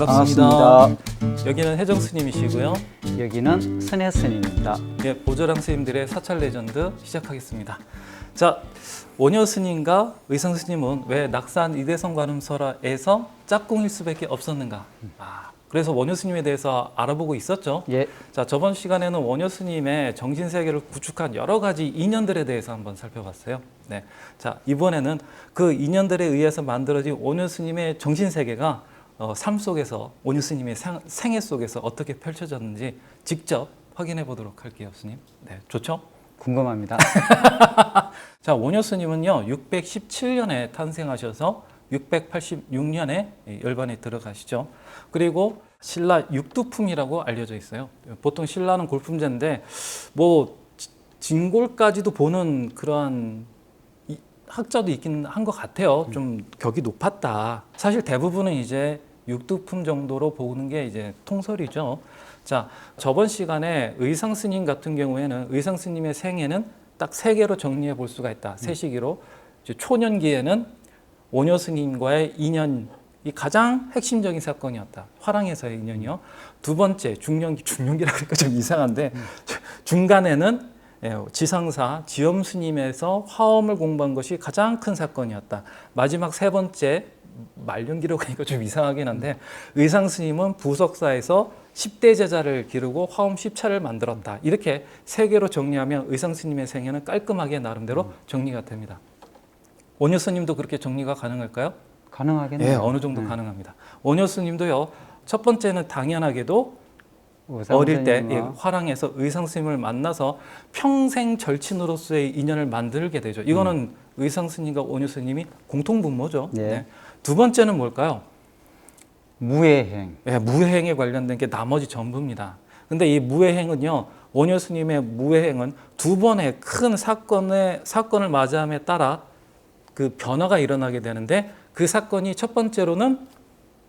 반갑습니다. 여기는 혜정 스님이시고요. 여기는 선혜 스님입니다. 예, 보조랑 스님들의 사찰 레전드 시작하겠습니다. 자, 원효 스님과 의상 스님은 왜 낙산 이대성 관음설에서 짝꿍일 수밖에 없었는가? 그래서 원효 스님에 대해서 알아보고 있었죠. 예. 자, 저번 시간에는 원효 스님의 정신 세계를 구축한 여러 가지 인연들에 대해서 한번 살펴봤어요. 네. 자, 이번에는 그 인연들에 의해서 만들어진 원효 스님의 정신 세계가 삶 속에서 원효 스님의 생애 속에서 어떻게 펼쳐졌는지 직접 확인해 보도록 할게요, 스님. 네, 좋죠? 궁금합니다. 자, 원효 스님은요, 617년에 탄생하셔서 686년에 열반에 들어가시죠. 그리고 신라 육두품이라고 알려져 있어요. 보통 신라는 골품제인데 뭐 진골까지도 보는 그러한 학자도 있긴 한 것 같아요. 좀 격이 높았다. 사실 대부분은 이제 육두품 정도로 보는 게 이제 통설이죠. 자, 저번 시간에 의상 스님 같은 경우에는 의상 스님의 생애는 딱 세 개로 정리해 볼 수가 있다. 세 시기로. 이제 초년기에는 원효 스님과의 인연이 가장 핵심적인 사건이었다. 화랑에서의 인연이요. 두 번째, 중년기라 그러니까 좀 이상한데 중간에는 지상사 지엄 스님에서 화엄을 공부한 것이 가장 큰 사건이었다. 마지막 세 번째, 말년기라고 하니까 좀 이상하긴 한데 의상 스님은 부석사에서 10대 제자를 기르고 화엄 10차를 만들었다. 이렇게 세 개로 정리하면 의상 스님의 생애는 깔끔하게 나름대로 정리가 됩니다. 원효 스님도 그렇게 정리가 가능할까요? 가능하겠네요. 네, 어느 정도 가능합니다. 원효 스님도요. 첫 번째는 당연하게도 어릴 때 화랑에서 의상 스님을 만나서 평생 절친으로서의 인연을 만들게 되죠. 이거는 의상 스님과 원효 스님이 공통분모죠. 예. 네. 두 번째는 뭘까요? 무예행. 네, 무예행에 관련된 게 나머지 전부입니다. 근데 이 무예행은요, 원효 스님의 무예행은 두 번의 큰 사건을 맞이함에 따라 그 변화가 일어나게 되는데 그 사건이 첫 번째로는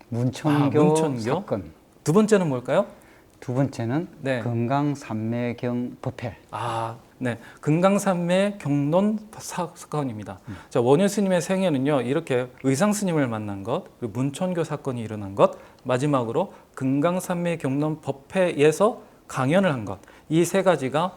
문천교 사건. 두 번째는 뭘까요? 두 번째는 네. 금강산매경 법회. 네. 금강산매 경론 사건입니다. 자, 원효 스님의 생애는요, 이렇게 의상 스님을 만난 것, 그리고 문천교 사건이 일어난 것, 마지막으로 금강산매 경론 법회에서 강연을 한 것, 이 세 가지가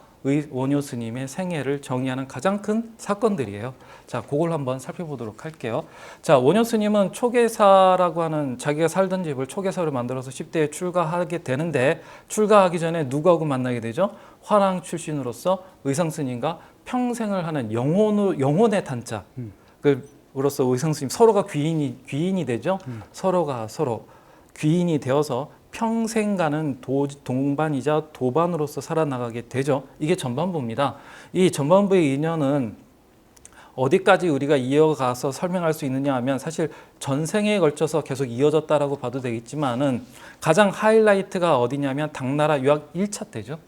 원효 스님의 생애를 정의하는 가장 큰 사건들이에요. 자, 그걸 한번 살펴보도록 할게요. 자, 원효 스님은 초계사라고 하는 자기가 살던 집을 초계사로 만들어서 10대에 출가하게 되는데 출가하기 전에 누구하고 만나게 되죠? 화랑 출신으로서 의상 스님과 평생을 하는 영혼의 단짝. 그로서 의상 스님 서로가 귀인이 되죠. 서로가 서로 귀인이 되어서 평생 가는 동반이자 도반으로서 살아나가게 되죠. 이게 전반부입니다. 이 전반부의 인연은 어디까지 우리가 이어가서 설명할 수 있느냐 하면 사실 전생에 걸쳐서 계속 이어졌다라고 봐도 되겠지만은 가장 하이라이트가 어디냐면 당나라 유학 1차 때죠.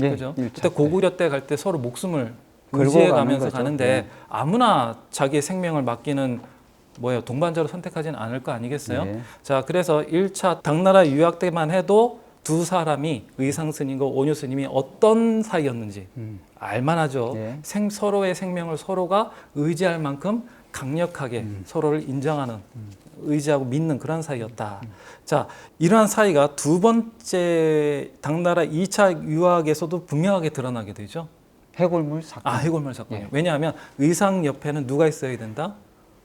예, 그죠? 1차 그때 고구려 때 갈 때 서로 목숨을 걸고 의지해 가는 가면서 거죠. 가는데 네. 아무나 자기의 생명을 맡기는 동반자로 선택하지는 않을 거 아니겠어요? 네. 자, 그래서 1차 당나라 유학 때만 해도 두 사람이 의상 스님과 원효 스님이 어떤 사이였는지 알만하죠. 네. 서로의 생명을 서로가 의지할 만큼 강력하게 서로를 인정하는 의지하고 믿는 그런 사이였다. 자, 이러한 사이가 두 번째 당나라 2차 유학에서도 분명하게 드러나게 되죠. 해골물 사건. 해골물 사건이요. 예. 왜냐하면 의상 옆에는 누가 있어야 된다?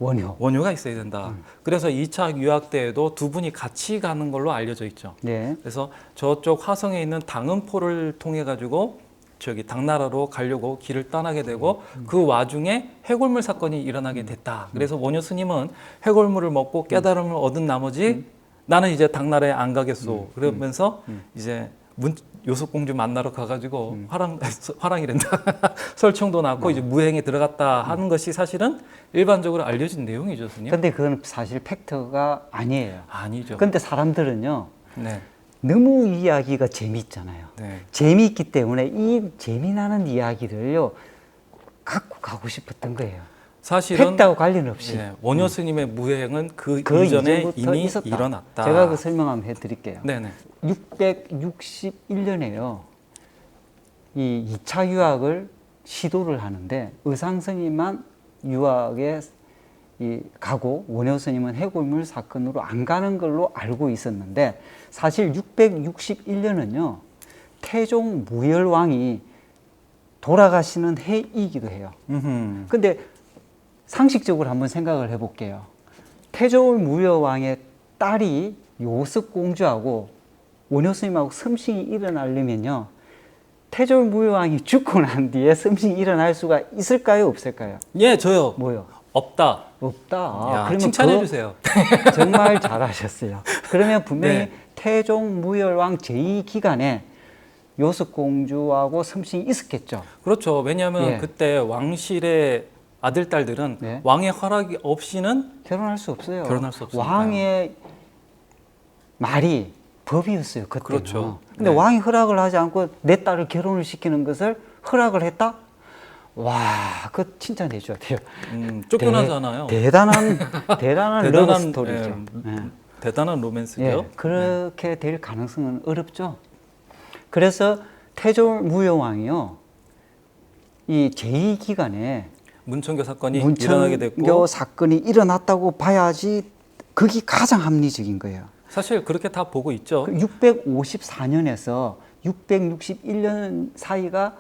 원효가 있어야 된다. 그래서 2차 유학 때에도 두 분이 같이 가는 걸로 알려져 있죠. 네. 그래서 저쪽 화성에 있는 당은포를 통해 가지고 저기 당나라로 가려고 길을 떠나게 되고 그 와중에 해골물 사건이 일어나게 됐다. 그래서 원효 스님은 해골물을 먹고 깨달음을 얻은 나머지 나는 이제 당나라에 안 가겠소. 그러면서 이제 요속공주 만나러 가가지고 화랑이란다. 설총도 낳고 이제 무행에 들어갔다 하는 것이 사실은 일반적으로 알려진 내용이죠, 스님. 근데 그건 사실 팩트가 아니에요. 아니죠. 근데 사람들은요. 네. 너무 이야기가 재미있잖아요. 네. 재미있기 때문에 이 재미나는 이야기를요 갖고 가고 싶었던 거예요. 사실은 팩트하고 관련 없이. 원효 스님의 무행은 그 그 이전에 이전부터 이미 있었다. 일어났다. 제가 그 설명 한번 해드릴게요. 네네. 661년에요. 이 2차 유학을 시도를 하는데 의상 스님만 유학에 가고 원효 스님은 해골물 사건으로 안 가는 걸로 알고 있었는데 사실 661년은요 태종 무열왕이 돌아가시는 해이기도 해요. 근데 상식적으로 한번 생각을 해볼게요. 태종 무열왕의 딸이 요습공주하고 원효 스님하고 슴싱이 일어나려면요 태종 무열왕이 죽고 난 뒤에 슴싱이 일어날 수가 있을까요, 없을까요? 예, 저요. 뭐요? 없다. 없다. 야, 그러면 칭찬해 주세요. 정말 잘하셨어요. 그러면 분명히 네. 태종 무열왕 제2기간에 요습공주하고 슴싱이 있었겠죠. 그렇죠. 왜냐하면 예. 그때 왕실의 아들 딸들은 네. 왕의 허락이 없이는 결혼할 수 없어요. 결혼할 수 없으니까요. 왕의 말이 법이었어요. 그때는. 그렇죠. 근데 네. 왕이 허락을 하지 않고 내 딸을 결혼을 시키는 것을 허락을 했다? 와, 그거 칭찬해 줘야 돼요. 쫓겨나잖아요. 대단한 대단한, 러브 스토리죠. 예, 예. 대단한 로맨스죠. 예, 그렇게 될 가능성은 어렵죠. 그래서 태종 무열왕이요, 이 제2기간에 문천교 사건이 일어나게 됐고 문천교 사건이 일어났다고 봐야지 그게 가장 합리적인 거예요. 사실 그렇게 다 보고 있죠. 654년에서 661년 사이가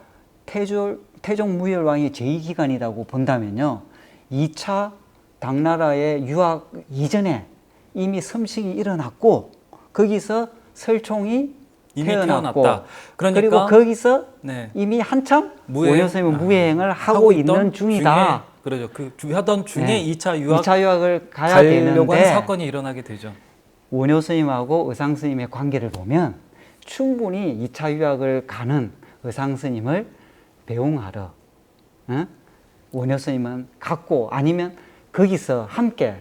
태종 무열왕의 제2기간이라고 본다면요, 2차 당나라의 유학 이전에 이미 슴싱이 일어났고 거기서 설총이 이미 태어났고 태어났다. 그러니까 그리고 거기서 네. 이미 한참 무행. 원효 스님은 무행을 하고 있는 중이다. 그러죠. 하던 중에 네. 2차 유학 2차 유학을 가야 가려고 하는 되는데 사건이 일어나게 되죠. 원효 스님하고 의상 스님의 관계를 보면 충분히 2차 유학을 가는 의상 스님을 배웅하러 원효 스님은 갔고, 아니면 거기서 함께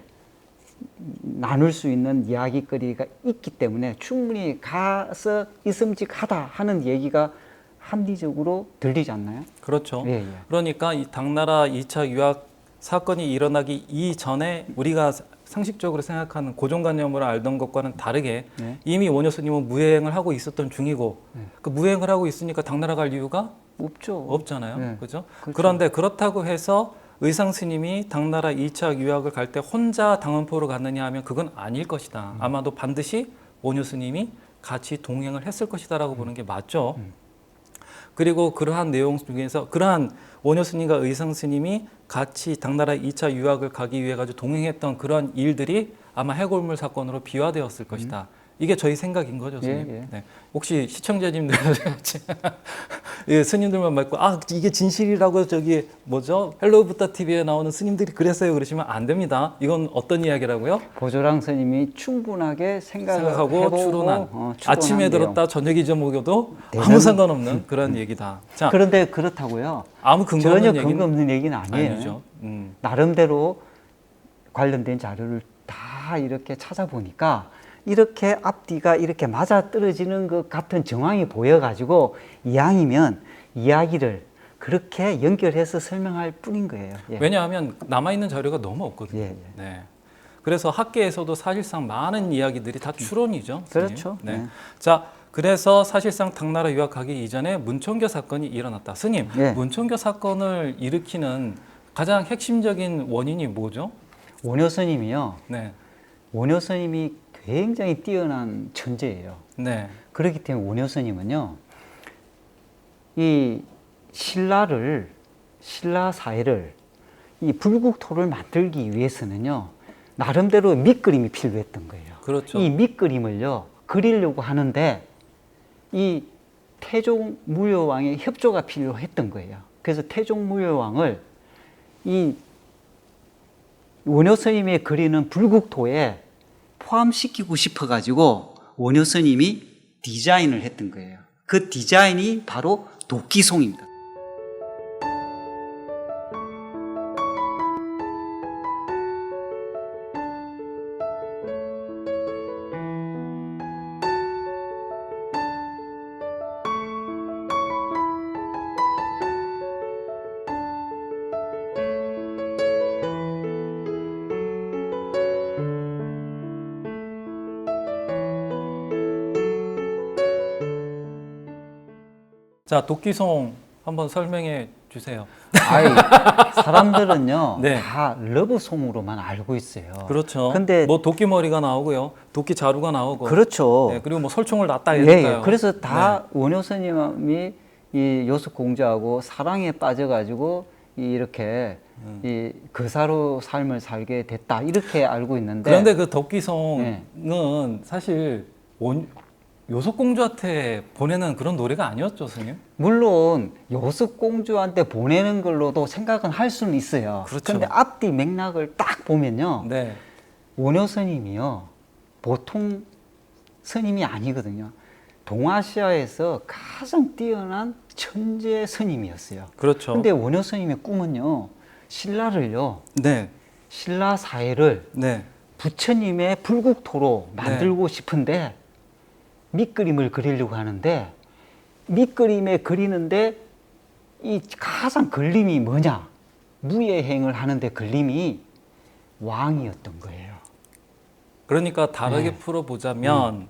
나눌 수 있는 이야기거리가 있기 때문에 충분히 가서 있음직하다 하는 얘기가 합리적으로 들리지 않나요? 그렇죠. 예, 예. 그러니까 이 당나라 2차 유학 사건이 일어나기 이전에 우리가 상식적으로 생각하는 고정관념으로 알던 것과는 다르게 네. 이미 원효 스님은 무행을 하고 있었던 중이고 그 무행을 하고 있으니까 당나라 갈 이유가 없죠. 없잖아요. 네. 그죠? 그렇죠. 그런데 그렇다고 해서 의상 스님이 당나라 2차 유학을 갈 때 혼자 당원포로 갔느냐 하면 그건 아닐 것이다. 아마도 반드시 원효 스님이 같이 동행을 했을 것이다라고 보는 게 맞죠. 그리고 그러한 내용 중에서 그러한 원효 스님과 의상 스님이 같이 당나라 2차 유학을 가기 위해 가지고 동행했던 그러한 일들이 아마 해골물 사건으로 비화되었을 것이다. 이게 저희 생각인 거죠, 스님. 예, 예. 네. 혹시 시청자님들 예, 스님들만 말고 이게 진실이라고 저기 뭐죠? 헬로우 부다 TV에 나오는 스님들이 그랬어요 그러시면 안 됩니다. 이건 어떤 이야기라고요? 보조랑 스님이 충분하게 생각하고 해보고, 추론한 추론한 아침에 내용. 들었다 저녁 잊어먹어도 아무 대단히- 상관없는 그런 얘기다. 자, 그런데 그렇다고요. 아무 근거 전혀 없는 근거 얘기는 없는 얘기는 아니에요. 아니죠. 나름대로 관련된 자료를 다 이렇게 찾아보니까 이렇게 앞뒤가 이렇게 맞아 떨어지는 것 같은 정황이 보여가지고 이왕이면 이야기를 그렇게 연결해서 설명할 뿐인 거예요. 예. 왜냐하면 남아있는 자료가 너무 없거든요. 예, 예. 네. 그래서 학계에서도 사실상 많은 이야기들이 다 추론이죠. 스님. 그렇죠. 네. 네. 자, 그래서 사실상 당나라 유학하기 이전에 문천교 사건이 일어났다. 스님, 예. 문천교 사건을 일으키는 가장 핵심적인 원인이 뭐죠? 원효 스님이요. 네. 원효 스님이 굉장히 뛰어난 천재예요. 네. 그렇기 때문에 원효 스님은요, 이 신라 사회를, 이 불국토를 만들기 위해서는요, 나름대로 밑그림이 필요했던 거예요. 그렇죠. 이 밑그림을요, 그리려고 하는데, 이 태종 무열왕의 협조가 필요했던 거예요. 그래서 태종 무열왕을 이 원효 스님이 그리는 불국토에 포함시키고 싶어가지고 원효 스님이 디자인을 했던 거예요. 그 디자인이 바로 도끼송입니다. 자, 도끼송 한번 설명해 주세요. 아이, 사람들은요, 네. 다 러브송으로만 알고 있어요. 그렇죠. 근데 뭐 도끼머리가 나오고요, 도끼 자루가 나오고, 그렇죠. 네, 그리고 뭐 설총을 놨다 예, 이러니까요. 예. 그래서 다 원효 스님이 이 요습공주하고 사랑에 빠져가지고 이렇게 이 거사로 삶을 살게 됐다 이렇게 알고 있는데. 그런데 그 도끼송은 네. 사실 요속공주한테 보내는 그런 노래가 아니었죠, 스님? 물론 요습공주한테 보내는 걸로도 생각은 할 수는 있어요. 그렇죠. 그런데 앞뒤 맥락을 딱 보면요, 네. 원효 스님이요 보통 스님이 아니거든요. 동아시아에서 가장 뛰어난 천재 스님이었어요. 그렇죠. 근데 원효 스님의 꿈은요, 신라를요, 네. 신라 사회를 네. 부처님의 불국토로 만들고 싶은데 밑그림을 그리려고 하는데, 밑그림에 그리는데 이 가장 걸림이 뭐냐? 무예행을 하는데 걸림이 왕이었던 거예요. 그러니까 다르게 네. 풀어보자면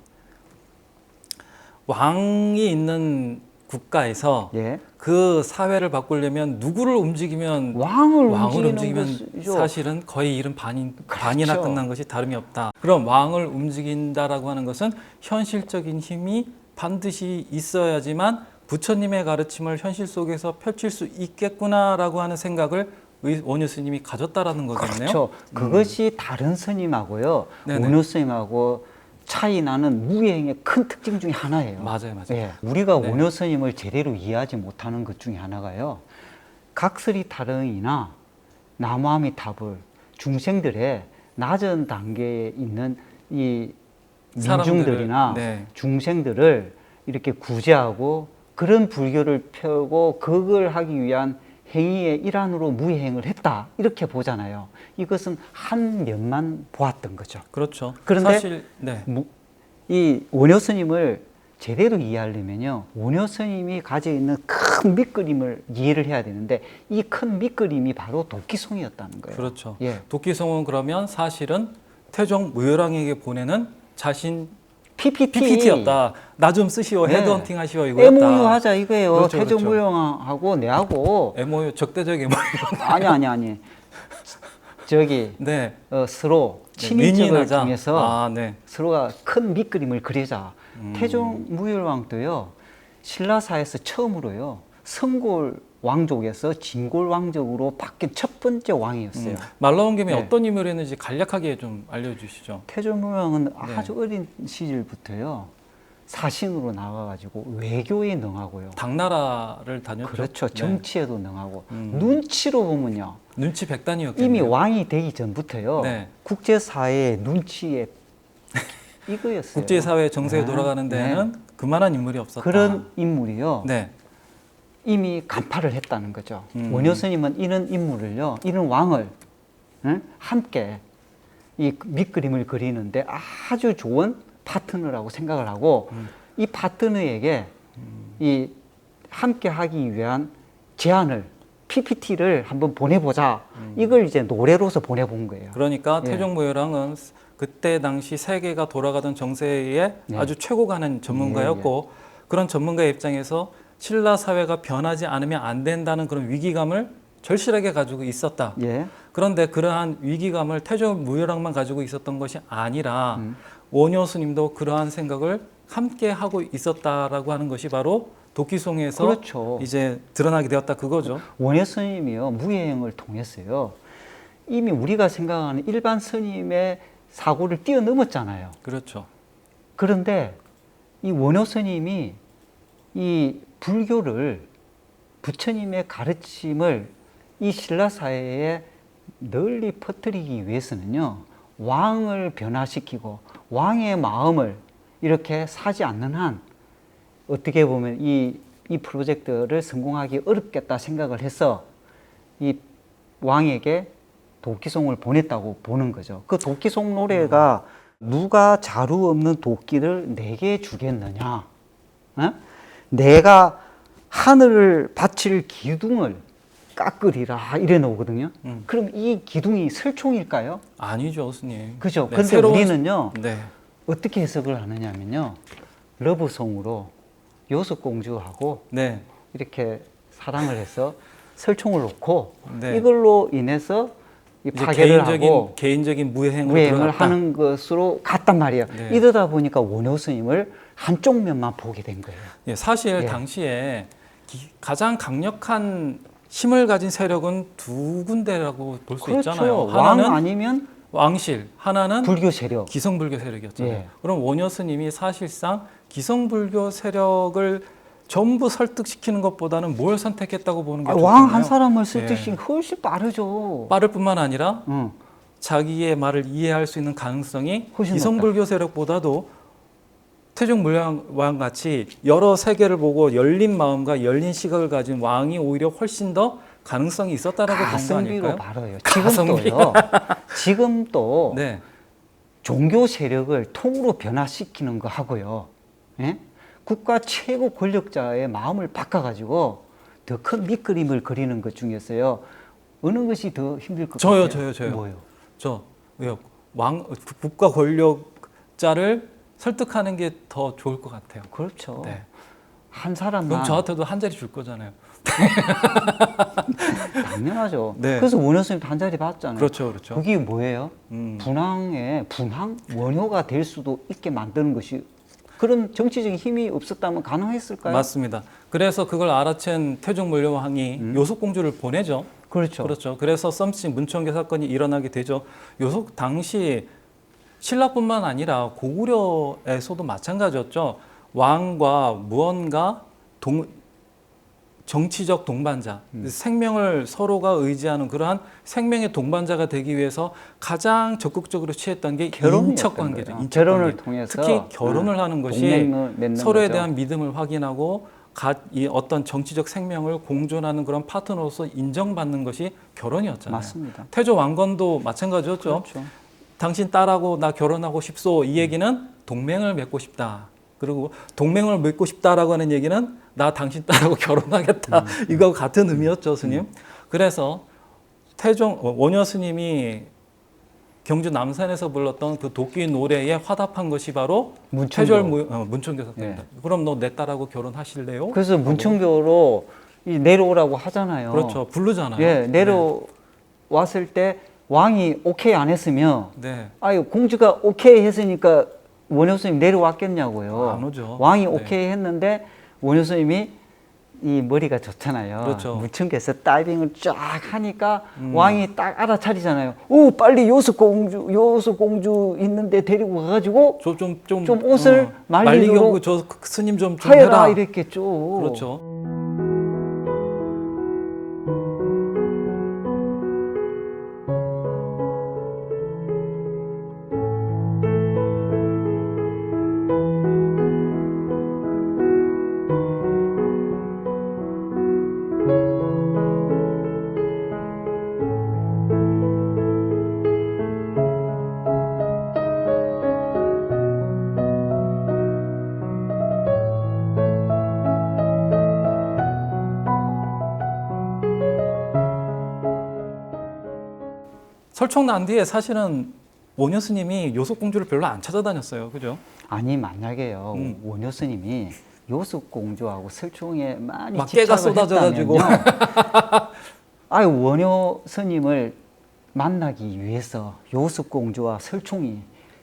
왕이 있는 국가에서 예. 그 사회를 바꾸려면 누구를 움직이면 왕을 움직이면 움직이는 것이죠. 사실은 거의 일은 반이나 그렇죠. 끝난 것이 다름이 없다. 그럼 왕을 움직인다라고 하는 것은 현실적인 힘이 반드시 있어야지만 부처님의 가르침을 현실 속에서 펼칠 수 있겠구나라고 하는 생각을 원효 스님이 가졌다라는 거겠네요. 그렇죠. 그것이 다른 스님하고요, 네네. 원효 스님하고 차이 나는 무예행의 큰 특징 중에 하나예요. 맞아요, 맞아요. 예, 우리가 네. 원효 스님을 제대로 이해하지 못하는 것 중에 하나가요, 각설이 타령이나 나무아미타불 중생들의 낮은 단계에 있는 이 민중들이나 네. 중생들을 이렇게 구제하고 그런 불교를 펴고 그걸 하기 위한 행위의 일환으로 무예행을 했다 이렇게 보잖아요. 이것은 한 면만 보았던 거죠. 그렇죠. 그런데 사실 네. 이 원효 스님을 제대로 이해하려면요, 원효 스님이 가지고 있는 큰 밑그림을 이해를 해야 되는데, 이 큰 밑그림이 바로 도끼송이었다는 거예요. 그렇죠. 예. 도끼송은 그러면 사실은 태종 무열왕에게 보내는 자신 PPT. PPT였다. 나 좀 쓰시오. 네. 헤드헌팅 하시오. 이거였다. MOU 하자 이거예요. 그렇죠, 태종 그렇죠. 무열왕하고 내하고. MOU 적대적 MOU. 아니. 저기 네. 서로 네, 친인척을 윈윈하자. 통해서 아, 네. 서로가 큰 밑그림을 그리자. 태종 무열왕도요, 신라사에서 처음으로요, 성골 왕족에서 진골 왕족으로 바뀐 첫 번째 왕이었어요. 말 나온 김에 네. 어떤 인물을 했는지 간략하게 좀 알려주시죠. 태종 무열왕은 네. 아주 어린 시절부터요, 사신으로 나와가지고 외교에 능하고요. 당나라를 다녔죠. 그렇죠. 네. 정치에도 능하고. 눈치로 보면요, 눈치 백단이었겠네요. 이미 왕이 되기 전부터요, 네. 국제사회의 눈치에 이거였어요. 국제사회 정세에 네. 돌아가는 데는 그만한 인물이 없었다. 그런 인물이요, 네. 이미 간파를 했다는 거죠. 음. 원효 스님은 이런 인물을요, 이런 왕을 함께 이 밑그림을 그리는데 아주 좋은 파트너라고 생각을 하고, 이 파트너에게 이 함께 하기 위한 제안을, PPT를 한번 보내보자. 이걸 이제 노래로서 보내본 거예요. 그러니까 예. 태종 무열왕은 그때 당시 세계가 돌아가던 정세에 네. 아주 최고 가는 전문가였고, 그런 전문가의 입장에서 신라 사회가 변하지 않으면 안 된다는 그런 위기감을 절실하게 가지고 있었다. 예. 그런데 그러한 위기감을 태종 무열왕만 가지고 있었던 것이 아니라 원효 스님도 그러한 생각을 함께 하고 있었다라고 하는 것이 바로 도끼송에서 그렇죠. 이제 드러나게 되었다 그거죠. 원효 스님이요, 무예행을 통해서요, 이미 우리가 생각하는 일반 스님의 사고를 뛰어넘었잖아요. 그렇죠. 그런데 이 원효 스님이 이 불교를, 부처님의 가르침을 이 신라 사회에 널리 퍼뜨리기 위해서는요, 왕을 변화시키고 왕의 마음을 이렇게 사지 않는 한 어떻게 보면 이 프로젝트를 성공하기 어렵겠다 생각을 해서 이 왕에게 도끼송을 보냈다고 보는 거죠. 그 도끼송 노래가 누가 자루 없는 도끼를 내게 주겠느냐, 어? 내가 하늘을 바칠 기둥을 깎으리라 이래 나오거든요. 그럼 이 기둥이 설총일까요? 아니죠, 스님. 그죠. 네, 그런데 새로운- 우리는요, 네. 어떻게 해석을 하느냐면요, 러브송으로 요습공주하고 네. 이렇게 사랑을 해서 설총을 놓고 네. 이걸로 인해서 이 이제 파괴를 하고 개인적인 무행으로 무행을 들어갔다. 하는 것으로 갔단 말이에요. 네. 이러다 보니까 원효 스님을 한쪽 면만 보게 된 거예요. 예, 사실 예. 당시에 가장 강력한 힘을 가진 세력은 두 군데라고 볼 수 그렇죠. 있잖아요. 왕 하나는 아니면 왕실, 하나는 불교 세력. 기성불교 세력이었잖아요. 예. 그럼 원효 스님이 사실상 기성불교 세력을 전부 설득시키는 것보다는 뭘 선택했다고 보는 게 좋겠나요? 왕 한 사람을 예. 설득시키기 훨씬 빠르죠. 빠를 뿐만 아니라 응. 자기의 말을 이해할 수 있는 가능성이 훨씬 기성불교 세력보다도 태종무왕 같이 여러 세계를 보고 열린 마음과 열린 시각을 가진 왕이 오히려 훨씬 더 가능성이 있었다라고 본 거 가성비로 아닐까요? 바라요. 가성비. 지금도요. 지금도 네, 종교 세력을 통으로 변화시키는 거 하고요. 예? 국가 최고 권력자의 마음을 바꿔가지고 더 큰 밑그림을 그리는 것 중에서요. 어느 것이 더 힘들 것 저요, 같아요? 저요. 뭐요? 저 왜요? 국가 권력자를 설득하는 게 더 좋을 것 같아요. 그렇죠. 네. 한 사람만 그럼 저한테도 한 자리 줄 거잖아요. 당연하죠. 네. 그래서 원효 스님도 한 자리 받았잖아요. 그렇죠, 그렇죠. 그게 뭐예요? 음. 분황 원효가 될 수도 있게 만드는 것이 그런 정치적인 힘이 없었다면 가능했을까요? 맞습니다. 그래서 그걸 알아챈 태종문료왕이 요속공주를 보내죠. 그렇죠. 그렇죠. 그래서 썸씽 문청계 사건이 일어나게 되죠. 요속 당시 신라뿐만 아니라 고구려에서도 마찬가지였죠. 왕과 무언가 정치적 동반자, 생명을 서로가 의지하는 그러한 생명의 동반자가 되기 위해서 가장 적극적으로 취했던 게 인척 관계죠. 인척 결혼을 관계. 통해서 특히 결혼을 하는 것이 동맹을 맺는 서로에 거죠. 대한 믿음을 확인하고 이 어떤 정치적 생명을 공존하는 그런 파트너로서 인정받는 것이 결혼이었잖아요. 맞습니다. 태조 왕건도 마찬가지였죠. 그렇죠. 당신 딸하고 나 결혼하고 싶소. 이 얘기는 동맹을 맺고 싶다. 그리고 동맹을 맺고 싶다라고 하는 얘기는 나 당신 딸하고 결혼하겠다. 이거 같은 의미였죠, 스님. 그래서 원효 스님이 경주 남산에서 불렀던 그 도끼 노래에 화답한 것이 바로 문청교 사건입니다. 그럼 너 내 딸하고 결혼하실래요? 그래서 문청교로 내려오라고 하잖아요. 그렇죠. 부르잖아요. 예, 내려왔을 때 왕이 오케이 안 했으면 네. 아유 공주가 오케이 했으니까 원효 스님 내려왔겠냐고요. 안 오죠. 왕이 네. 오케이 했는데 원효 스님이 이 머리가 좋잖아요. 그렇죠. 문청교에서 다이빙을 쫙 하니까 왕이 딱 알아차리잖아요. 오 빨리 요수공주 있는데 데리고 가가지고 좀 옷을 말리려고 저 스님 좀 하여라 해라. 이랬겠죠. 그렇죠. 설총 난 뒤에 사실은 원효 스님이 요속공주를 별로 안 찾아다녔어요. 그죠? 아니 만약에요 원효 스님이 요수공주하고 설총에 많이 막 깨가 집착을 쏟아져가지고. 했다면요. 아유 원효 스님을 만나기 위해서 요수공주와 설총이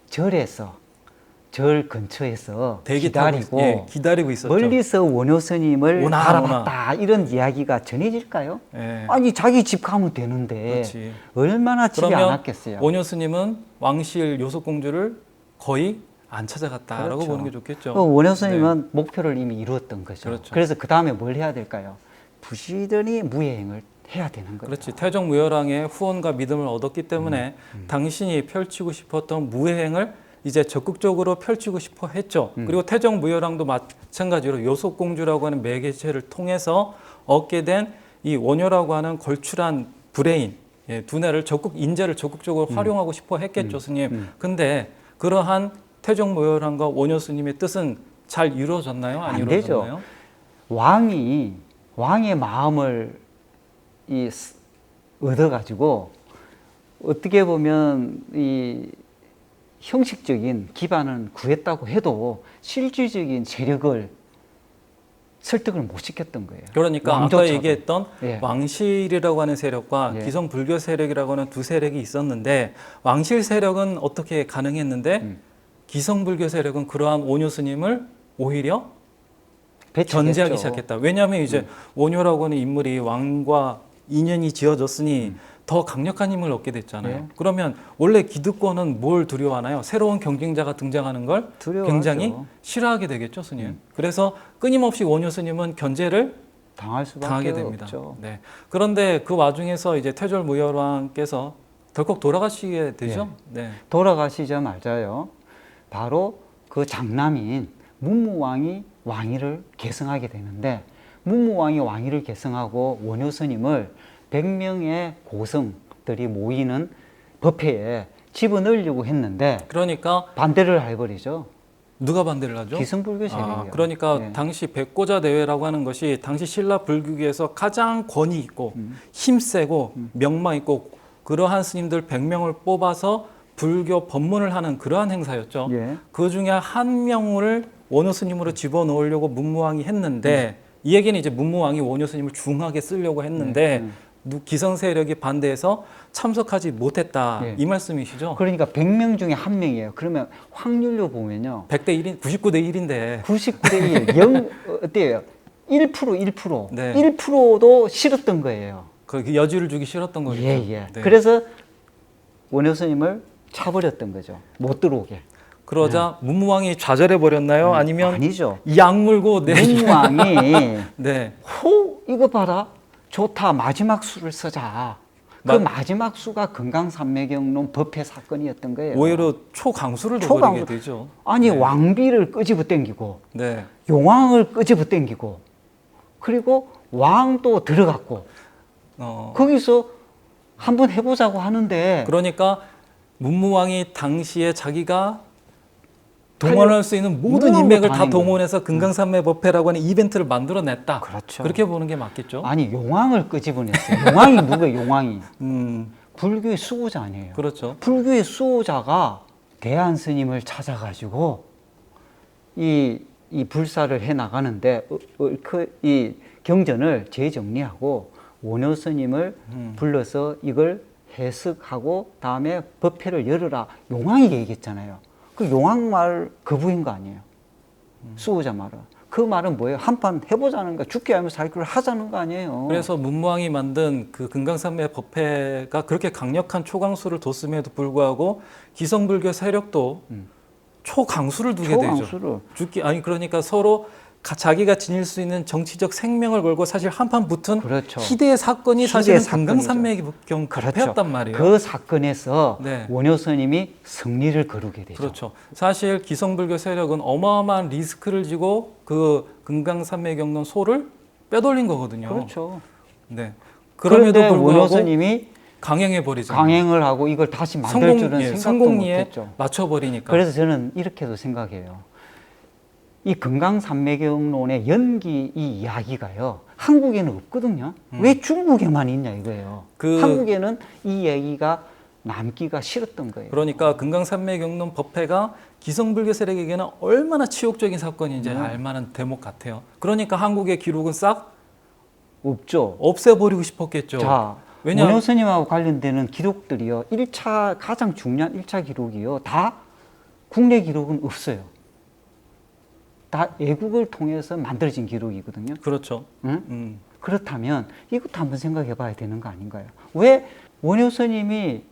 절 근처에서 대기 타고 기다리고 기다리고 있었죠. 멀리서 원효 스님을 오나, 바라봤다 이런 이야기가 전해질까요? 예. 아니 자기 집 가면 되는데 그렇지. 얼마나 집에 안 그러면 왔겠어요. 원효 스님은 왕실 요속공주를 거의 안 찾아갔다라고 그렇죠. 보는 게 좋겠죠. 원효 스님은 목표를 이미 이루었던 거죠. 그렇죠. 그래서 그 다음에 뭘 해야 될까요? 부지런히 무예행을 해야 되는 거예요. 그렇지. 태종무열왕의 후원과 믿음을 얻었기 때문에 당신이 펼치고 싶었던 무예행을 이제 적극적으로 펼치고 싶어 했죠. 그리고 태종무열왕도 마찬가지로 요속공주라고 하는 매개체를 통해서 얻게 된 이 원효라고 하는 걸출한 브레인, 두뇌를 인재를 적극적으로 활용하고 싶어 했겠죠, 스님. 근데 그러한 태종무열왕과 원효 스님의 뜻은 잘 이루어졌나요? 안 안 되죠. 이루어졌나요? 왕의 마음을 얻어가지고 어떻게 보면 이 형식적인 기반은 구했다고 해도 실질적인 세력을 설득을 못 시켰던 거예요. 그러니까 아까 왕조차도. 얘기했던 예. 왕실이라고 하는 세력과 예. 기성 불교 세력이라고 하는 두 세력이 있었는데 왕실 세력은 어떻게 가능했는데 기성 불교 세력은 그러한 오뇨 스님을 오히려 배척했죠. 견제하기 시작했다. 왜냐하면 이제 오뇨라고 하는 인물이 왕과 인연이 지어졌으니 더 강력한 힘을 얻게 됐잖아요. 예. 그러면 원래 기득권은 뭘 두려워하나요? 새로운 경쟁자가 등장하는 걸 두려워하죠. 굉장히 싫어하게 되겠죠, 스님. 그래서 끊임없이 오뇨 스님은 견제를 당할 수밖에 당하게 됩니다. 없죠. 네. 그런데 그 와중에서 이제 태졸무열왕께서 덜컥 돌아가시게 되죠. 네. 돌아가시자마자요. 바로 그 장남인 문무왕이 왕위를 계승하게 되는데 문무왕이 왕위를 계승하고 원효 스님을 100명의 고승들이 모이는 법회에 집어넣으려고 했는데 그러니까 반대를 해버리죠. 누가 반대를 하죠? 기승불교 세력이요. 그러니까 예. 당시 백고자 대회라고 하는 것이 당시 신라 불교계에서 가장 권위 있고 힘세고 명망 있고 그러한 스님들 100명을 뽑아서 불교 법문을 하는 그러한 행사였죠. 예. 그 중에 한 명을 원효 스님으로 집어넣으려고 문무왕이 했는데 이 얘기는 이제 문무왕이 원효 스님을 중하게 쓰려고 했는데 기성 세력이 반대해서 참석하지 못했다. 예. 이 말씀이시죠? 그러니까 100명 중에 한 명이에요. 그러면 확률로 보면요. 100대 1인, 99대 1인데 99대 1, 0, 어때요? 1%. 네. 1%도 싫었던 거예요. 그 여지를 주기 싫었던 거죠. 예, 예. 네. 그래서 원효 스님을 차버렸던 거죠. 못 들어오게. 그러자 문무왕이 좌절해 버렸나요? 아니면 아니죠. 약 물고 문무왕이 네. 이거 봐라. 좋다. 마지막 수를 쓰자. 그 마지막 수가 금강산매경론 법회 사건이었던 거예요. 오히려 초강수를 초강수. 둬버리게 되죠. 아니 네. 왕비를 끄집어 당기고 네. 용왕을 끄집어 당기고 그리고 왕도 들어갔고 거기서 한번 해보자고 하는데 그러니까 문무왕이 당시에 자기가 동원할 수 있는 모든 모든 인맥을 거 다 다닌 동원해서 금강산매 법회라고 하는 이벤트를 만들어냈다. 그렇죠. 그렇게 보는 게 맞겠죠. 아니 용왕을 끄집어냈어요. 용왕이 누구예요? 용왕이 음, 불교의 수호자 아니에요. 그렇죠. 불교의 수호자가 대안 스님을 찾아가지고 이 불사를 해 나가는데 이 경전을 재정리하고 원효 스님을 불러서 이걸 해석하고 다음에 법회를 열어라. 용왕이 얘기했잖아요. 그 용왕 말 거부인 거 아니에요. 수호자 말은. 그 말은 뭐예요? 한판 해보자는 거, 죽게 하면서 살 걸 하자는 거 아니에요. 그래서 문무왕이 만든 그 금강산매 법회가 그렇게 강력한 초강수를 뒀음에도 불구하고 기성불교 세력도 초강수를 두게 되죠. 초강수를. 그러니까 서로 자기가 지닐 수 있는 정치적 생명을 걸고 사실 한판 붙은 그렇죠. 희대의 사건이 희대의 사실은 사건이죠. 금강산매경 법회였단 말이에요. 그 사건에서 네. 원효 스님이 승리를 거두게 되죠. 그렇죠. 사실 기성불교 세력은 어마어마한 리스크를 지고 그 금강산매경론 소를 빼돌린 거거든요. 그렇죠. 네. 그럼에도 그런데 원효 불구하고 스님이 강행해 버리죠. 강행을 하고 이걸 다시 만들 줄은 생각도 성공리에 못했죠. 맞춰버리니까. 그래서 저는 이렇게도 생각해요. 이 금강산매경론의 연기 이 이야기가요. 한국에는 없거든요. 왜 중국에만 있냐 이거예요. 한국에는 이 얘기가 남기가 싫었던 거예요. 그러니까 금강산매경론 법회가 기성불교 세력에게는 얼마나 치욕적인 사건인지 알만한 대목 같아요. 그러니까 한국의 기록은 싹 없죠. 없애버리고 싶었겠죠. 자, 원효 스님하고 관련되는 기록들이요. 가장 중요한 1차 기록이요. 다 국내 기록은 없어요. 다 외국을 통해서 만들어진 기록이거든요. 그렇죠. 응? 그렇다면 이것도 한번 생각해 봐야 되는 거 아닌가요? 왜 원효 스님이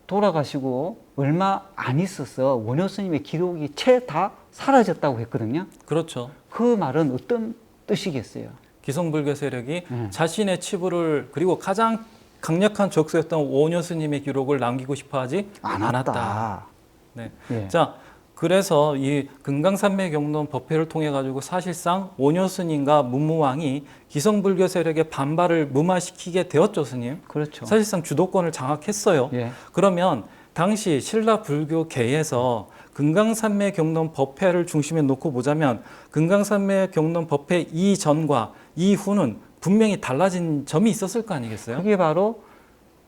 돌아가시고 얼마 안 있어서 원효 스님의 기록이 채 다 사라졌다고 했거든요. 그렇죠. 그 말은 어떤 뜻이겠어요? 기성불교 세력이 자신의 치부를 그리고 가장 강력한 적수였던 원효 스님의 기록을 남기고 싶어하지 않았다. 네. 예. 자, 그래서 이 금강산매경론 법회를 통해 가지고 사실상 원효 스님과 문무왕이 기성불교 세력의 반발을 무마시키게 되었죠, 스님. 그렇죠. 사실상 주도권을 장악했어요. 예. 그러면 당시 신라 불교계에서 금강산매경론 법회를 중심에 놓고 보자면 금강산매경론 법회 이전과 이후는 분명히 달라진 점이 있었을 거 아니겠어요? 그게 바로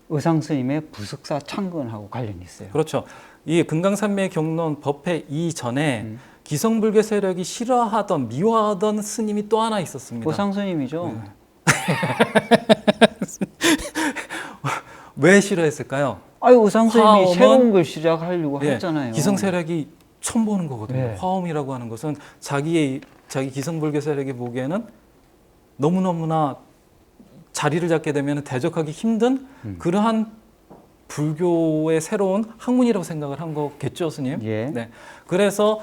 의상 스님의 부석사 창건하고 관련이 있어요. 그렇죠. 이 금강산매경론 법회 이전에 기성불교 세력이 싫어하던 미워하던 스님이 또 하나 있었습니다. 우상 스님이죠. 네. 왜 싫어했을까요? 아유, 우상 스님이 화엄은- 새로운 걸 시작하려고 예, 했잖아요. 기성 세력이 처음 보는 거거든요. 네. 화엄이라고 하는 것은 자기 기성불교 세력이 보기에는 너무너무나 자리를 잡게 되면 대적하기 힘든 그러한 불교의 새로운 학문이라고 생각을 한 거겠죠, 스님? 예. 네. 그래서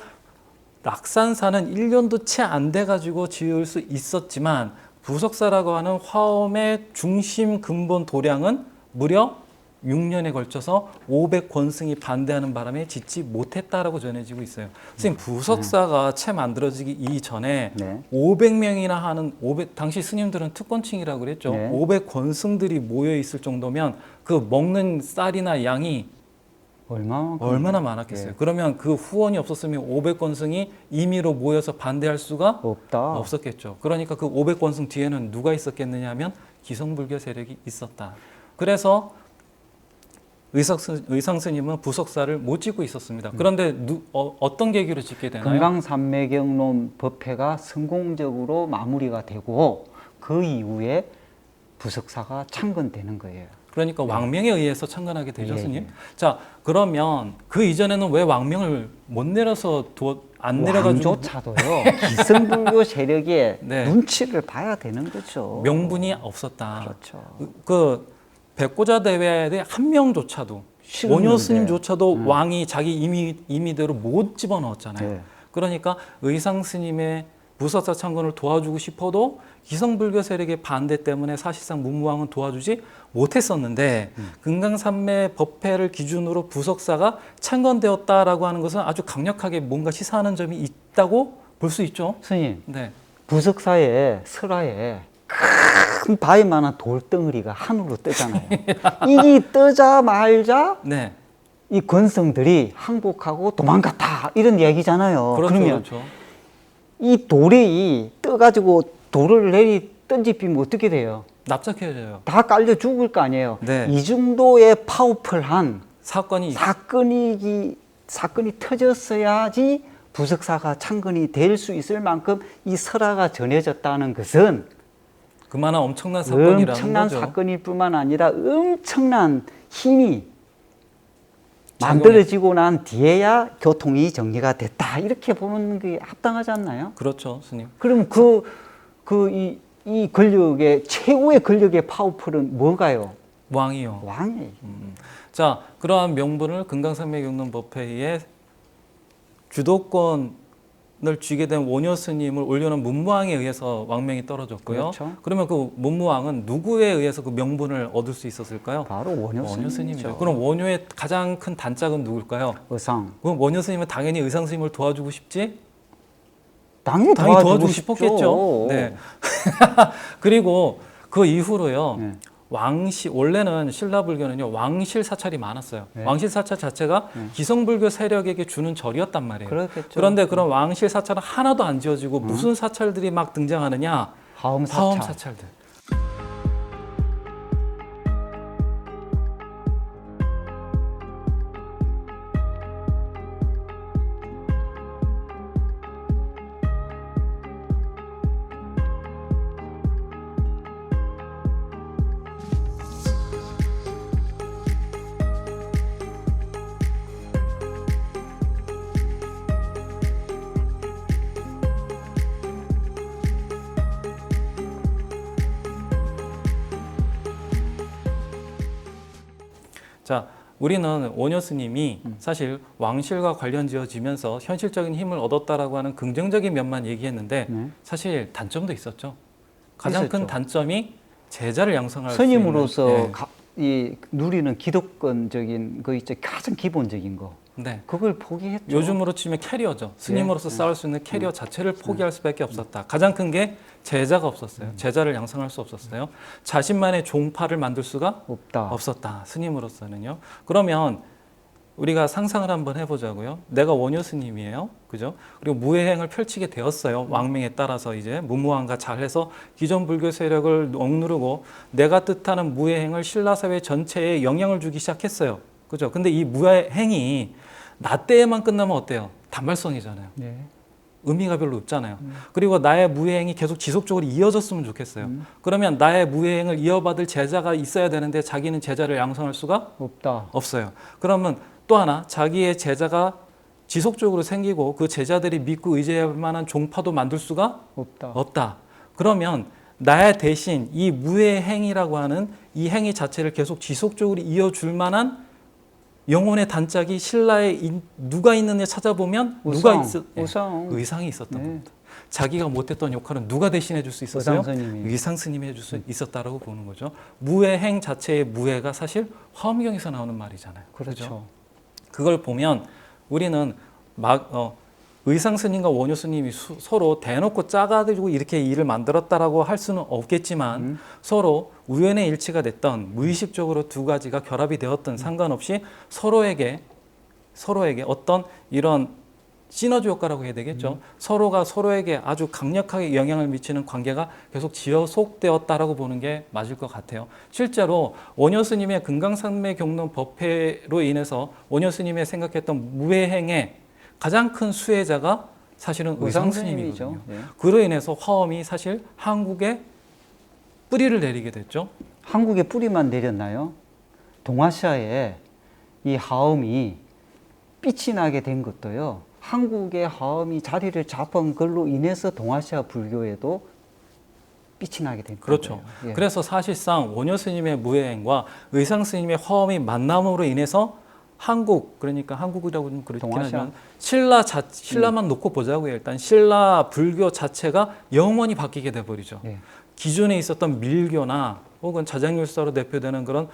낙산사는 1년도 채 안 돼가지고 지을 수 있었지만 부석사라고 하는 화엄의 중심 근본 도량은 무려 6년에 걸쳐서 500권승이 반대하는 바람에 짓지 못했다라고 전해지고 있어요. 선생님, 부석사가 채 만들어지기 이전에 네. 500명이나 하는 당시 스님들은 특권층이라고 그랬죠. 네. 500권승들이 모여 있을 정도면 그 먹는 쌀이나 양이 얼마나 많았겠어요. 예. 그러면 그 후원이 없었으면 500권승이 임의로 모여서 반대할 수가 없다. 없었겠죠. 그러니까 그 500권승 뒤에는 누가 있었겠느냐 하면 기성불교 세력이 있었다. 그래서 의상 스님은 부석사를 못 짓고 있었습니다. 그런데 어떤 계기로 짓게 되나요? 금강산매경론 법회가 성공적으로 마무리가 되고 그 이후에 부석사가 창건되는 거예요. 그러니까 왕명에 의해서 창건하게 되죠, 예, 스님. 예. 자, 그러면 그 이전에는 왜 왕명을 못 내려서 안 내려가지고 왕조차도요. 기성불교 세력의 네. 눈치를 봐야 되는 거죠. 명분이 없었다. 그렇죠. 그 백고자 대회에 한 명조차도 싫었는데. 원효 스님조차도 왕이 자기 임의대로 못 집어넣었잖아요. 네. 그러니까 의상 스님의 부석사 창건을 도와주고 싶어도 기성불교 세력의 반대 때문에 사실상 문무왕은 도와주지 못했었는데 금강산매 법회를 기준으로 부석사가 창건되었다라고 하는 것은 아주 강력하게 뭔가 시사하는 점이 있다고 볼 수 있죠. 스님, 네. 부석사의 설화에 큰 바위만한 돌덩어리가 하늘로 뜨잖아요. 이 뜨자마자 네. 이 권성들이 항복하고 도망갔다 이런 얘기잖아요. 그렇죠. 그러면 그렇죠. 이 돌이 떠가지고 돌을 던지면 어떻게 돼요? 납작해져요. 다 깔려 죽을 거 아니에요. 네. 이 정도의 파워풀한 사건이 사건이 터졌어야지 부석사가 창건이 될 수 있을 만큼 이 설화가 전해졌다는 것은 그만한 엄청난 사건이라는 엄청난 거죠. 사건일 뿐만 아니라 엄청난 힘이 만들어지고 난 뒤에야 교통이 정리가 됐다 이렇게 보는 게 합당하지 않나요? 그렇죠, 스님. 그럼 이 권력의 최고의 권력의 파워풀은 뭔가요? 왕이요. 왕이에요. 자, 그러한 명분을 금강산매경론법회에 주도권을 쥐게 된 원효 스님을 올려놓은 문무왕에 의해서 왕명이 떨어졌고요. 그렇죠. 그러면 그 문무왕은 누구에 의해서 그 명분을 얻을 수 있었을까요? 바로 원효 원효 스님이죠. 스님이죠. 그럼 원효의 가장 큰 단짝은 누굴까요? 의상. 그럼 원효 스님은 당연히 의상 스님을 도와주고 싶지? 당연히 도와주고 싶죠. 싶었겠죠. 네. 그리고 그 이후로요. 네. 원래는 신라불교는요 왕실 사찰이 많았어요. 네. 왕실 사찰 자체가 기성불교 세력에게 주는 절이었단 말이에요. 그렇겠죠. 그런데 그런 왕실 사찰은 하나도 안 지어지고 무슨 사찰들이 막 등장하느냐? 화엄 사찰. 화엄 사찰들. 자, 우리는 원효 스님이 사실 왕실과 관련 지어지면서 현실적인 힘을 얻었다라고 하는 긍정적인 면만 얘기했는데 네. 사실 단점도 있었죠. 가장 있었죠. 큰 단점이 제자를 양성할 수 스님으로서 있는 이 누리는 기독권적인 거 있죠. 가장 기본적인 거. 네. 그걸 포기했죠. 요즘으로 치면 캐리어죠. 스님으로서 쌓을 수 있는 캐리어 자체를 포기할 수밖에 없었다. 가장 큰 게 제자가 없었어요. 제자를 양성할 수 없었어요. 자신만의 종파를 만들 수가 없다. 없었다. 스님으로서는요. 그러면 우리가 상상을 한번 해보자고요. 내가 원효 스님이에요. 그죠? 그리고 무예행을 펼치게 되었어요. 왕명에 따라서 이제 문무왕과 잘해서 기존 불교 세력을 억누르고 내가 뜻하는 무예행을 신라사회 전체에 영향을 주기 시작했어요. 그죠? 근데 이 무예행이 나 때에만 끝나면 어때요? 단발성이잖아요. 네. 의미가 별로 없잖아요. 그리고 나의 무예행이 계속 지속적으로 이어졌으면 좋겠어요. 그러면 나의 무예행을 이어받을 제자가 있어야 되는데 자기는 제자를 양성할 수가 없다. 없어요. 그러면 또 하나 자기의 제자가 지속적으로 생기고 그 제자들이 믿고 의지할 만한 종파도 만들 수가 없다. 없다. 그러면 나의 대신 이 무예행이라고 하는 이 행위 자체를 계속 지속적으로 이어줄 만한 영혼의 단짝이 신라에 누가 있느냐 찾아보면 우상, 예, 우상. 의상이 있었던 네. 겁니다. 자기가 못했던 역할은 누가 대신해 줄 수 있었어요? 의상 스님이. 의상 스님이 해줄 수 있었다라고 보는 거죠. 무예행 자체의 무예가 사실 화엄경에서 나오는 말이잖아요. 그렇죠. 그걸 보면 우리는 의상 스님과 원효 스님이 서로 대놓고 짜가지고 이렇게 일을 만들었다라고 할 수는 없겠지만 서로 우연의 일치가 됐던 무의식적으로 두 가지가 결합이 되었던 상관없이 서로에게 어떤 이런 시너지 효과라고 해야 되겠죠. 서로가 서로에게 아주 강력하게 영향을 미치는 관계가 계속 지어속되었다라고 보는 게 맞을 것 같아요. 실제로 원효 스님의 금강산맥 경론 법회로 인해서 원효 스님의 생각했던 무예행의 가장 큰 수혜자가 사실은 의상 스님이거든요. 네. 그로 인해서 화엄이 사실 한국에 뿌리를 내리게 됐죠. 한국에 뿌리만 내렸나요? 동아시아에 이 하엄이 빛이 나게 된 것도요. 한국의 하엄이 자리를 잡은 걸로 인해서 동아시아 불교에도 빛이 나게 된 그렇죠. 거예요. 예. 그래서 사실상 원효 스님의 무예행과 의상 스님의 화엄이 만남으로 인해서 한국, 그러니까 한국이라고 좀 그렇긴 동아시아. 하지만 신라만 놓고 보자고요. 일단 신라 불교 자체가 영원히 바뀌게 돼버리죠. 예. 기존에 있었던 밀교나 혹은 자장율사로 대표되는 그런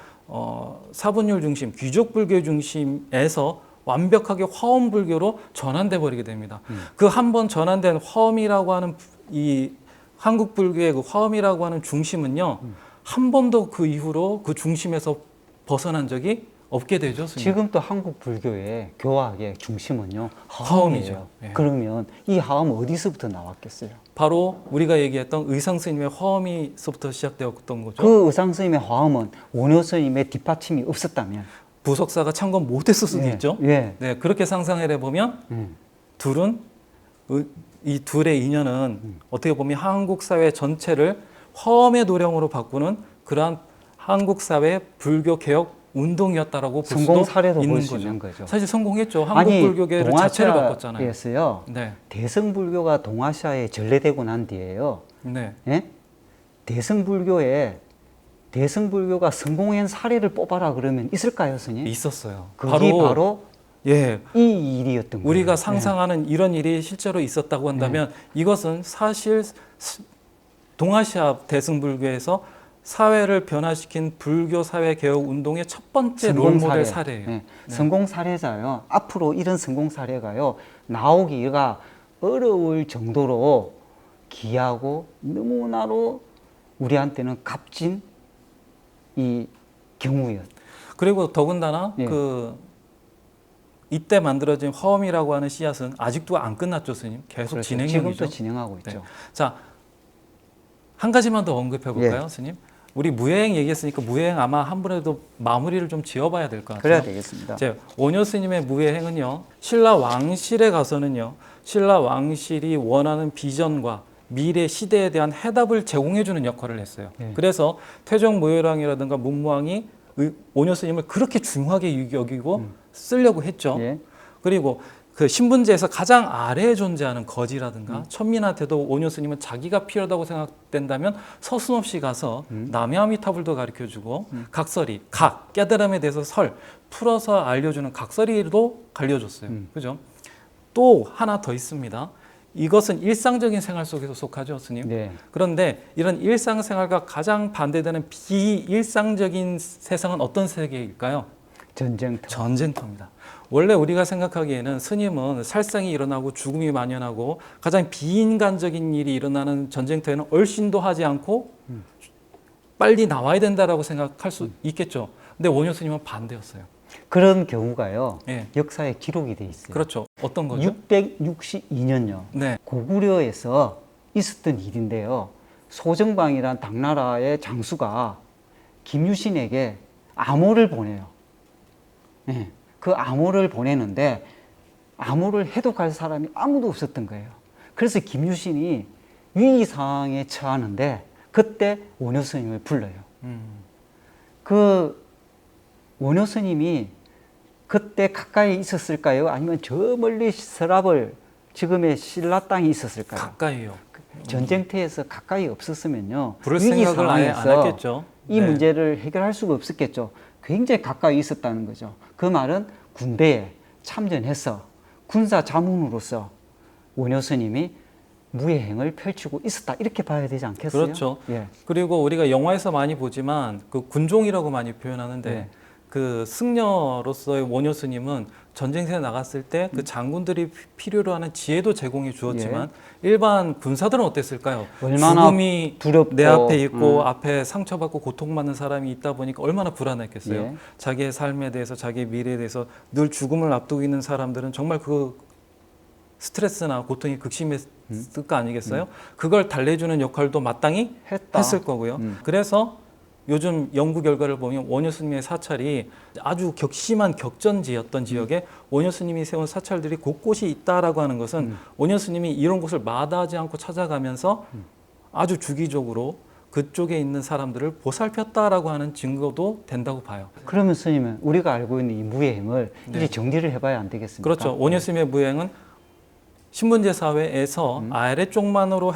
사분율 중심, 귀족 불교 중심에서 완벽하게 화엄 불교로 전환돼 버리게 됩니다. 그 한 번 전환된 화엄이라고 하는 이 한국 불교의 그 화엄이라고 하는 중심은요, 한 번도 그 이후로 그 중심에서 벗어난 적이 없게 되죠. 스님. 지금 또 한국 불교의 교학의 중심은요 하엄이죠. 하엄이에요. 예. 그러면 이 하엄 어디서부터 나왔겠어요? 바로 우리가 얘기했던 의상 스님의 화엄이서부터 시작되었던 거죠. 그 의상 스님의 화엄은 원효 스님의 뒷받침이 없었다면 부석사가 참건 못했을 수도 예, 있죠. 예. 네, 그렇게 상상해 보면 둘은 이 둘의 인연은 어떻게 보면 한국 사회 전체를 화엄의 도량으로 바꾸는 그러한 한국 사회 불교 개혁 운동이었다라고 볼 성공 수도 사례로 있는 볼 수 거죠. 있는 거죠. 사실 성공했죠. 한국 불교계를 자체를 바꿨잖아요. 동아시아에서요 네, 대승불교가 동아시아에 전래되고 난 뒤에요. 네, 예? 대승불교가 성공한 사례를 뽑아라 그러면 있을까요, 스님? 있었어요. 그게 바로 예, 이 일이었던 거예요. 우리가 상상하는 이런 일이 실제로 있었다고 한다면 이것은 사실 동아시아 대승불교에서 사회를 변화시킨 불교 사회 개혁 운동의 첫 번째 롤모델 사례예요. 네. 성공 사례자요. 앞으로 이런 성공 사례가요 나오기가 어려울 정도로 귀하고 너무나로 우리한테는 값진 이 경우였. 그리고 더군다나 예. 이때 만들어진 화엄이라고 하는 씨앗은 아직도 안 끝났죠, 스님. 계속 그렇죠. 진행 중이죠. 지금도 진행하고 있죠. 네. 자, 한 가지만 더 언급해 볼까요, 예. 스님? 우리 무예행 얘기했으니까 무예행 아마 한 번에도 마무리를 좀 지어봐야 될 것 같아요. 그래야 되겠습니다. 제 원효 스님의 무예행은요, 신라 왕실에 가서는요, 신라 왕실이 원하는 비전과 미래 시대에 대한 해답을 제공해주는 역할을 했어요. 예. 그래서 태종 모유랑이라든가 문무왕이 원효 스님을 그렇게 중요하게 여기고 쓰려고 했죠. 예. 그리고 그 신분제에서 가장 아래에 존재하는 거지라든가 천민한테도 원효 스님은 자기가 필요하다고 생각된다면 서슴없이 가서 남의 아미타불도 가르쳐주고 각설이, 깨달음에 대해서 풀어서 알려주는 각설이도 알려줬어요. 그죠? 또 하나 더 있습니다. 이것은 일상적인 생활 속에서 속하죠, 스님. 네. 그런데 이런 일상생활과 가장 반대되는 비일상적인 세상은 어떤 세계일까요? 전쟁터. 전쟁터입니다. 원래 우리가 생각하기에는 스님은 살상이 일어나고 죽음이 만연하고 가장 비인간적인 일이 일어나는 전쟁터에는 얼씬도 하지 않고 빨리 나와야 된다라고 생각할 수 있겠죠. 근데 원효 스님은 반대였어요. 그런 경우가요. 예. 역사에 기록이 돼 있어요. 그렇죠. 어떤 거죠? 662년요. 네. 고구려에서 있었던 일인데요. 소정방이란 당나라의 장수가 김유신에게 암호를 보내요. 네. 그 암호를 보내는데 암호를 해독할 사람이 아무도 없었던 거예요. 그래서 김유신이 위기 상황에 처하는데 그때 원효 스님을 불러요. 그 원효 스님이 그때 가까이 있었을까요? 아니면 저 멀리 서랍을 지금의 신라 땅이 있었을까요? 가까이요. 전쟁터에서 가까이 없었으면요. 부를 위기 생각을 아예 안 상황에서 했겠죠. 이 네. 문제를 해결할 수가 없었겠죠. 굉장히 가까이 있었다는 거죠. 그 말은 군대에 참전해서 군사 자문으로서 원효 스님이 무예행을 펼치고 있었다 이렇게 봐야 되지 않겠어요? 그렇죠. 예. 그리고 우리가 영화에서 많이 보지만 그 군종이라고 많이 표현하는데 네. 그 승려로서의 원효 스님은 전쟁터에 나갔을 때 그 장군들이 필요로 하는 지혜도 제공해 주었지만 일반 군사들은 어땠을까요? 얼마나 죽음이 두렵고, 내 앞에 있고 앞에 상처받고 고통받는 사람이 있다 보니까 얼마나 불안했겠어요. 예. 자기의 삶에 대해서 자기의 미래에 대해서 늘 죽음을 앞두고 있는 사람들은 정말 그 스트레스나 고통이 극심했을 거 아니겠어요? 그걸 달래주는 역할도 마땅히 했다. 했을 거고요. 그래서 요즘 연구 결과를 보면 원효 스님의 사찰이 아주 격심한 격전지였던 지역에 원효 스님이 세운 사찰들이 곳곳이 있다라고 하는 것은 원효 스님이 이런 곳을 마다하지 않고 찾아가면서 아주 주기적으로 그쪽에 있는 사람들을 보살폈다라고 하는 증거도 된다고 봐요. 그러면 스님은 우리가 알고 있는 이 무예행을 네. 이제 정리를 해봐야 안 되겠습니까? 그렇죠. 원효 스님의 무행은 신분제 사회에서 아래쪽만으로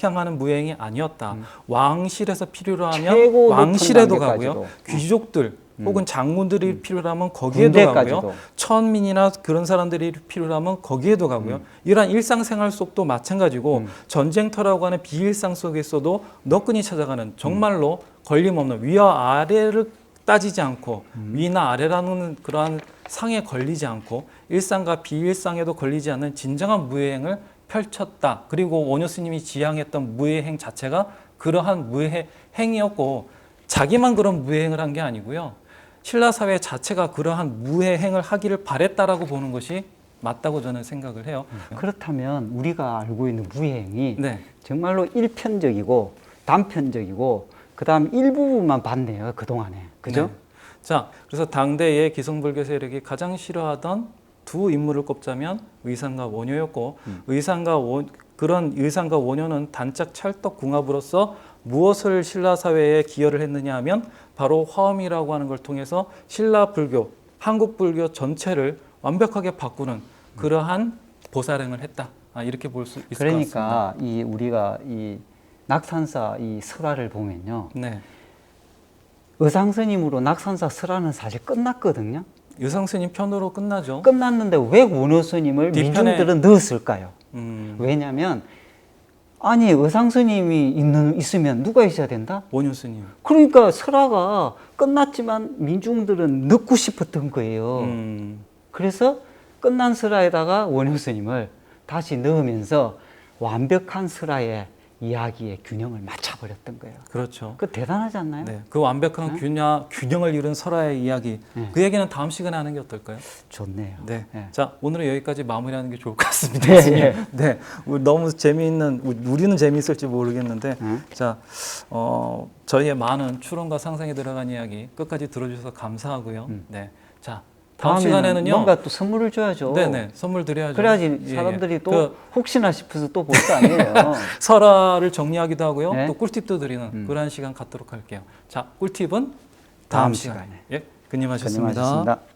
향하는 무행이 아니었다. 왕실에서 필요로 하면 최고 높은 왕실에도 단계까지도. 가고요. 귀족들 혹은 장군들이 필요로 하면 거기에도 군대까지도. 가고요. 천민이나 그런 사람들이 필요로 하면 거기에도 가고요. 이러한 일상생활 속도 마찬가지고 전쟁터라고 하는 비일상 속에서도 너끈히 찾아가는 정말로 걸림없는 위와 아래를 따지지 않고 위나 아래라는 그러한 상에 걸리지 않고 일상과 비일상에도 걸리지 않는 진정한 무예행을 펼쳤다. 그리고 원효 스님이 지향했던 무예행 자체가 그러한 무예행이었고 자기만 그런 무예행을 한 게 아니고요. 신라 사회 자체가 그러한 무예행을 하기를 바랬다라고 보는 것이 맞다고 저는 생각을 해요. 그렇다면 우리가 알고 있는 무예행이 네. 정말로 일편적이고 단편적이고 그다음 일부분만 봤네요. 그동안에. 그죠? 네. 자, 그래서 당대의 기성불교 세력이 가장 싫어하던 두 인물을 꼽자면 의상과 원효였고 그런 의상과 원효는 단짝 찰떡 궁합으로서 무엇을 신라 사회에 기여를 했느냐 하면 바로 화엄이라고 하는 걸 통해서 신라 불교, 한국 불교 전체를 완벽하게 바꾸는 그러한 보살행을 했다. 이렇게 볼 수 있을 것 같습니다. 그러니까 이 우리가 이 낙산사 이 설화를 보면요. 네. 의상스님으로 낙산사 설화는 사실 끝났거든요. 유성스님 편으로 끝나죠. 끝났는데 왜 원효 스님을 뒤편에- 민중들은 넣었을까요? 음, 왜냐하면 아니 의상스님이 있으면 누가 있어야 된다? 원효 스님. 그러니까 설화가 끝났지만 민중들은 넣고 싶었던 거예요. 그래서 끝난 설화에다가 원효 스님을 다시 넣으면서 완벽한 설화의 이야기의 균형을 맞춰버렸던 거예요. 그렇죠. 그 대단하지 않나요? 네, 그 완벽한 균형을 이룬 설화의 이야기. 네. 그 얘기는 다음 시간에 하는 게 어떨까요? 좋네요. 네. 네. 자, 오늘은 여기까지 마무리하는 게 좋을 것 같습니다. 네, 선생님. 예. 네. 너무 재미있는, 우리는 재미있을지 모르겠는데, 자, 저희의 많은 추론과 상상에 들어간 이야기 끝까지 들어주셔서 감사하고요. 네. 자, 다음 다음에는 시간에는요. 뭔가 또 선물을 줘야죠. 네네, 선물 드려야죠. 그래야지 예, 사람들이 예. 또 그 혹시나 싶어서 또 볼 거 아니에요. 설화를 정리하기도 하고요. 네. 또 꿀팁도 드리는 그러한 시간 갖도록 할게요. 자, 꿀팁은 다음 시간에. 시간에. 예, 근님하셨습니다. 고생하셨습니다.